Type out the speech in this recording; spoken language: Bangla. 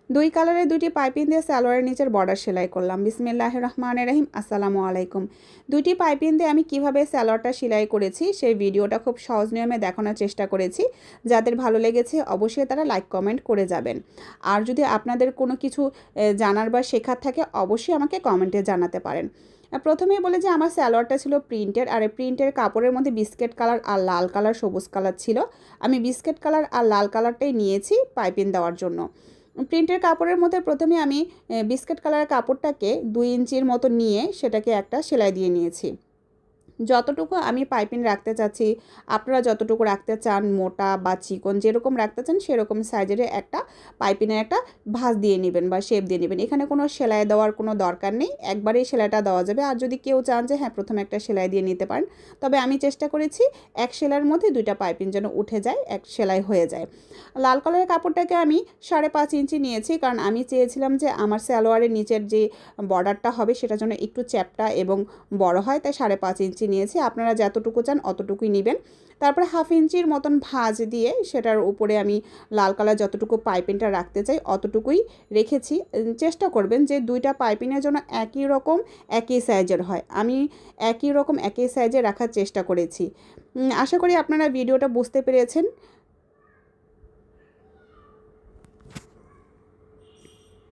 দুই কালারের দুইটি পাইপিং দিয়ে সালোয়ারের নিচের বর্ডার সেলাই করলাম। বিসমিল্লাহির রহমানির রহিম। আসসালামু আলাইকুম। দুইটি পাইপিং দিয়ে আমি কিভাবে সালোয়ারটা সেলাই করেছি সেই ভিডিওটা খুব সহজ নিয়মে দেখানোর চেষ্টা করেছি। যাদের ভালো লেগেছে অবশ্যই তারা লাইক কমেন্ট করে যাবেন। আর যদি আপনাদের কোনো কিছু জানার বা শেখার থাকে অবশ্যই আমাকে কমেন্টে জানাতে পারেন। প্রথমেই বলে যে আমার সালোয়ারটা ছিল প্রিন্টের, আর এই প্রিন্টের কাপড়ের মধ্যে বিস্কিট কালার আর লাল কালার সবুজ কালার ছিল। আমি বিস্কিট কালার আর লাল কালারটাই নিয়েছি পাইপিং দেওয়ার জন্য। প্রিন্টের কাপড়ের মধ্যে প্রথমে আমি বিস্কিট কালারের কাপড়টাকে 2 ইঞ্চির মতো নিয়ে সেটাকে একটা সেলাই দিয়ে নিয়েছি। যতটুকু আমি পাইপিং রাখতে চাচ্ছি, আপনারা যতটুকু রাখতে চান, মোটা বা চিকন যেরকম রাখতে চান সেরকম সাইজের একটা পাইপিংয়ের একটা ভাঁজ দিয়ে নেবেন বা শেপ দিয়ে নেবেন। এখানে কোনো সেলাই দেওয়ার কোনো দরকার নেই, একবারেই সেলাইটা দেওয়া যাবে। আর যদি কেউ চান যে হ্যাঁ প্রথমে একটা সেলাই দিয়ে নিতে পারেন, তবে আমি চেষ্টা করেছি এক সেলাইয়ের মধ্যে দুইটা পাইপিং যেন উঠে যায়, এক সেলাই হয়ে যায়। লাল কালারের কাপড়টাকে আমি 5.5 ইঞ্চি নিয়েছি, কারণ আমি চেয়েছিলাম যে আমার সালোয়ারের নিচের যে বর্ডারটা হবে সেটা যেন একটু চ্যাপ্টা এবং বড় হয়, তাই 5.5 ইঞ্চি নিয়েছি। আপনারা যতটুকু চান অতটুকুই নেবেন। তারপরে 1/2 ইঞ্চির মতন ভাঁজ দিয়ে সেটার উপরে আমি লাল কালার যতটুকু পাইপিংটা রাখতে চাই অতটুকুই রেখেছি। চেষ্টা করবেন যে দুইটা পাইপিংয়ের জন্য একই রকম একই সাইজের হয়। আমি একই রকম একই সাইজে রাখার চেষ্টা করেছি। আশা করি আপনারা ভিডিওটা বুঝতে পেরেছেন।